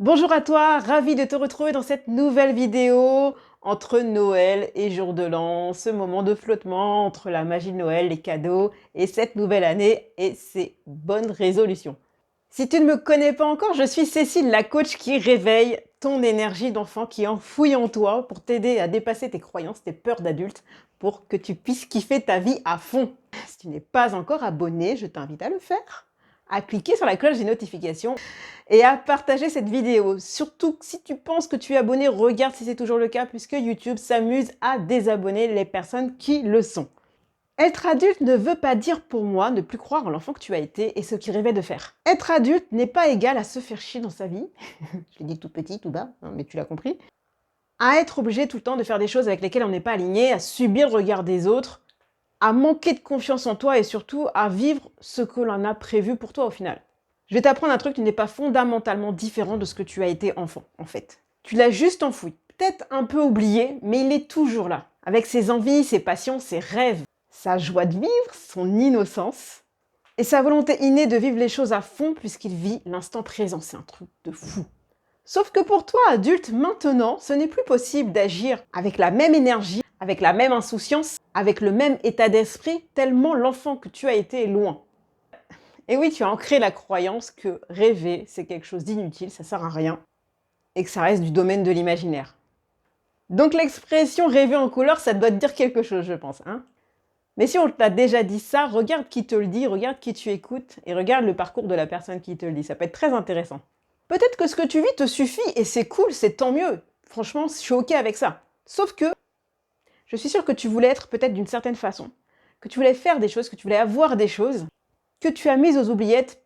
Bonjour à toi, ravi de te retrouver dans cette nouvelle vidéo entre Noël et Jour de l'An, ce moment de flottement entre la magie de Noël, les cadeaux et cette nouvelle année et ses bonnes résolutions. Si tu ne me connais pas encore, je suis Cécile, la coach qui réveille ton énergie d'enfant qui est enfouie en toi pour t'aider à dépasser tes croyances, tes peurs d'adulte, pour que tu puisses kiffer ta vie à fond. Si tu n'es pas encore abonné, je t'invite à le faire, à cliquer sur la cloche des notifications et à partager cette vidéo. Surtout si tu penses que tu es abonné, regarde si c'est toujours le cas puisque YouTube s'amuse à désabonner les personnes qui le sont. Être adulte ne veut pas dire pour moi ne plus croire en l'enfant que tu as été et ce qu'il rêvait de faire. Être adulte n'est pas égal à se faire chier dans sa vie, je l'ai dit tout petit, tout bas, hein, mais tu l'as compris, à être obligé tout le temps de faire des choses avec lesquelles on n'est pas aligné, à subir le regard des autres, à manquer de confiance en toi et surtout à vivre ce que l'on a prévu pour toi au final. Je vais t'apprendre un truc qui n'est pas fondamentalement différent de ce que tu as été enfant, en fait. Tu l'as juste enfoui, peut-être un peu oublié, mais il est toujours là, avec ses envies, ses passions, ses rêves, sa joie de vivre, son innocence, et sa volonté innée de vivre les choses à fond puisqu'il vit l'instant présent. C'est un truc de fou. Sauf que pour toi, adulte, maintenant, ce n'est plus possible d'agir avec la même énergie, avec la même insouciance, avec le même état d'esprit, tellement l'enfant que tu as été est loin. Et oui, tu as ancré la croyance que rêver, c'est quelque chose d'inutile, ça sert à rien, et que ça reste du domaine de l'imaginaire. Donc l'expression rêver en couleur, ça doit te dire quelque chose, je pense, hein. Mais si on t'a déjà dit ça, regarde qui te le dit, regarde qui tu écoutes, et regarde le parcours de la personne qui te le dit, ça peut être très intéressant. Peut-être que ce que tu vis te suffit, et c'est cool, c'est tant mieux. Franchement, je suis ok avec ça. Sauf que, je suis sûre que tu voulais être peut-être d'une certaine façon, que tu voulais faire des choses, que tu voulais avoir des choses, que tu as mises aux oubliettes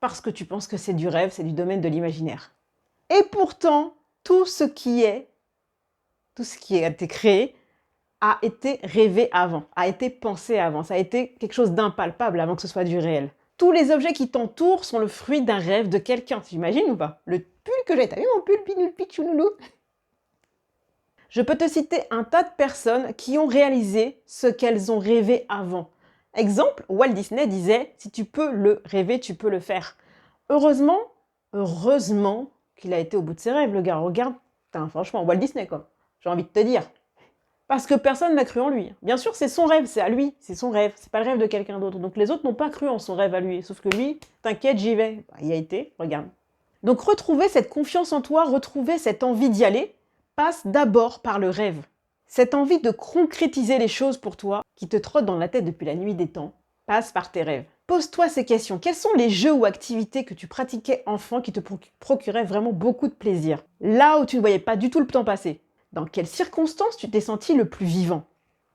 parce que tu penses que c'est du rêve, c'est du domaine de l'imaginaire. Et pourtant, tout ce qui a été créé, a été rêvé avant, a été pensé avant, ça a été quelque chose d'impalpable avant que ce soit du réel. Tous les objets qui t'entourent sont le fruit d'un rêve de quelqu'un, tu imagines ou pas? Le pull que j'ai, t'as vu mon pull pinul pichouloulou? Je peux te citer un tas de personnes qui ont réalisé ce qu'elles ont rêvé avant. Exemple, Walt Disney disait « Si tu peux le rêver, tu peux le faire ». Heureusement qu'il a été au bout de ses rêves, le gars. Regarde, franchement, Walt Disney, quoi. J'ai envie de te dire. Parce que personne n'a cru en lui. Bien sûr, c'est son rêve, c'est à lui, c'est son rêve. C'est pas le rêve de quelqu'un d'autre. Donc les autres n'ont pas cru en son rêve à lui. Sauf que lui, t'inquiète, j'y vais. Bah, il y a été, regarde. Donc retrouver cette confiance en toi, retrouver cette envie d'y aller, passe d'abord par le rêve. Cette envie de concrétiser les choses pour toi, qui te trotte dans la tête depuis la nuit des temps, passe par tes rêves. Pose-toi ces questions. Quels sont les jeux ou activités que tu pratiquais enfant qui te procuraient vraiment beaucoup de plaisir? Là où tu ne voyais pas du tout le temps passer. Dans quelles circonstances tu t'es senti le plus vivant?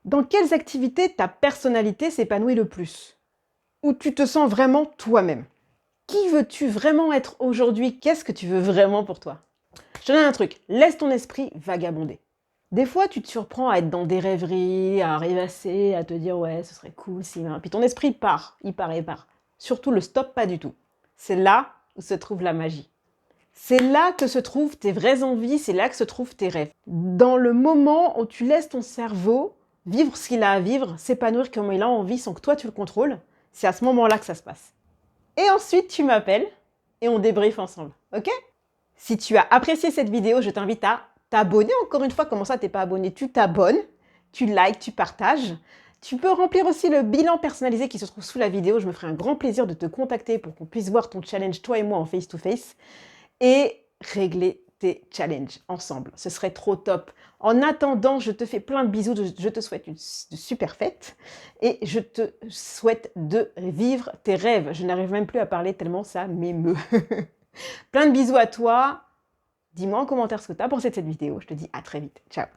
Dans quelles activités ta personnalité s'épanouit le plus? Où tu te sens vraiment toi-même? Qui veux-tu vraiment être aujourd'hui? Qu'est-ce que tu veux vraiment pour toi? Je te donne un truc, laisse ton esprit vagabonder. Des fois, tu te surprends à être dans des rêveries, à rêvasser, à te dire « ouais, ce serait cool si... » Puis ton esprit part, il part. Surtout, le stop pas du tout. C'est là où se trouve la magie. C'est là que se trouvent tes vraies envies, c'est là que se trouvent tes rêves. Dans le moment où tu laisses ton cerveau vivre ce qu'il a à vivre, s'épanouir comme il a envie sans que toi tu le contrôles, c'est à ce moment-là que ça se passe. Et ensuite, tu m'appelles et on débriefe ensemble, ok? Si tu as apprécié cette vidéo, je t'invite à t'abonner. Encore une fois, comment ça t'es pas abonné? Tu t'abonnes, tu likes, tu partages. Tu peux remplir aussi le bilan personnalisé qui se trouve sous la vidéo. Je me ferai un grand plaisir de te contacter pour qu'on puisse voir ton challenge, toi et moi, en face-to-face. Et régler tes challenges ensemble. Ce serait trop top. En attendant, je te fais plein de bisous, je te souhaite une super fête et je te souhaite de vivre tes rêves. Je n'arrive même plus à parler tellement ça m'émeut. Plein de bisous à toi. Dis-moi en commentaire ce que tu as pensé de cette vidéo. Je te dis à très vite. Ciao.